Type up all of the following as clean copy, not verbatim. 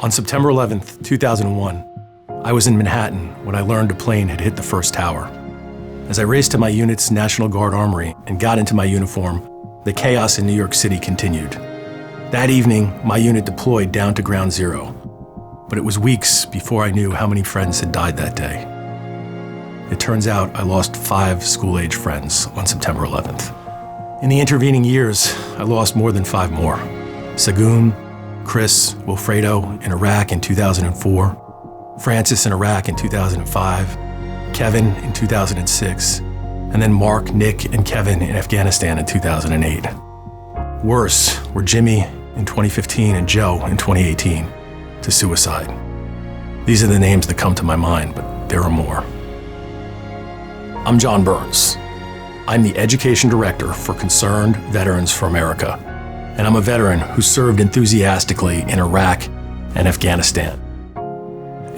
On September 11th, 2001, I was in Manhattan when I learned a plane had hit the first tower. As I raced to my unit's National Guard armory and got into my uniform, the chaos in New York City continued. That evening, my unit deployed down to Ground Zero, but it was weeks before I knew how many friends had died that day. It turns out I lost 5 school-age friends on September 11th. In the intervening years, I lost more than 5 more. Sagoon, Chris, Wilfredo in Iraq in 2004, Francis in Iraq in 2005, Kevin in 2006, and then Mark, Nick, and Kevin in Afghanistan in 2008. Worse were Jimmy in 2015 and Joe in 2018 to suicide. These are the names that come to my mind, but there are more. I'm John Burns. I'm the Education Director for Concerned Veterans for America, and I'm a veteran who served enthusiastically in Iraq and Afghanistan.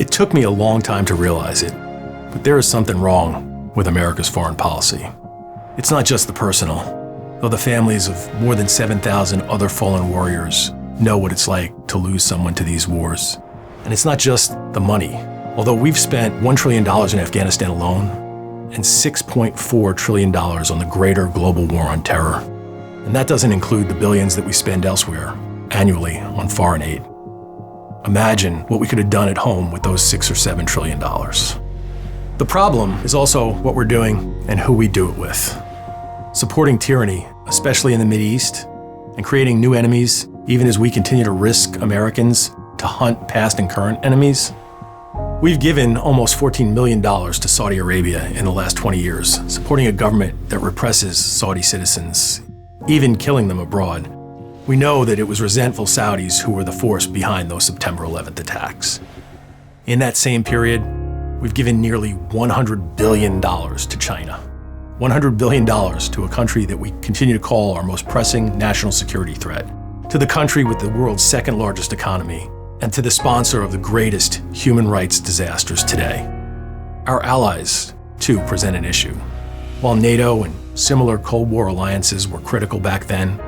It took me a long time to realize it, but there is something wrong with America's foreign policy. It's not just the personal, though the families of more than 7,000 other fallen warriors know what it's like to lose someone to these wars. And it's not just the money. Although we've spent $1 trillion in Afghanistan alone and $6.4 trillion on the greater global war on terror. And that doesn't include the billions that we spend elsewhere annually on foreign aid. Imagine what we could have done at home with those $6 or $7 trillion. The problem is also what we're doing and who we do it with. Supporting tyranny, especially in the Mideast, and creating new enemies, even as we continue to risk Americans to hunt past and current enemies. We've given almost $14 million to Saudi Arabia in the last 20 years, supporting a government that represses Saudi citizens, even killing them abroad. We know that it was resentful Saudis who were the force behind those September 11th attacks. In that same period, we've given nearly $100 billion to China. $100 billion to a country that we continue to call our most pressing national security threat, to the country with the world's second largest economy, and to the sponsor of the greatest human rights disasters today. Our allies, too, present an issue. While NATO and similar Cold War alliances were critical back then,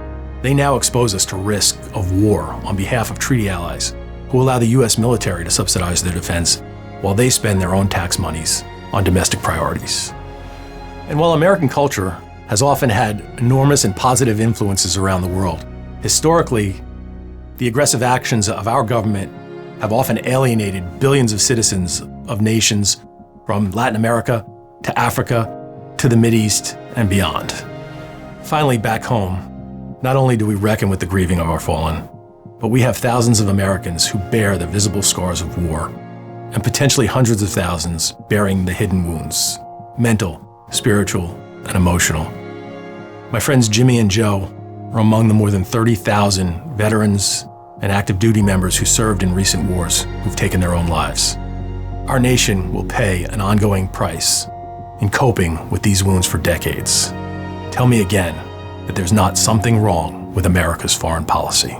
they now expose us to risk of war on behalf of treaty allies who allow the US military to subsidize their defense while they spend their own tax monies on domestic priorities. And while American culture has often had enormous and positive influences around the world, historically, the aggressive actions of our government have often alienated billions of citizens of nations from Latin America to Africa to the Mideast and beyond. Finally, back home, not only do we reckon with the grieving of our fallen, but we have thousands of Americans who bear the visible scars of war, and potentially hundreds of thousands bearing the hidden wounds, mental, spiritual, and emotional. My friends Jimmy and Joe are among the more than 30,000 veterans and active duty members who served in recent wars who've taken their own lives. Our nation will pay an ongoing price in coping with these wounds for decades. Tell me again that there's not something wrong with America's foreign policy.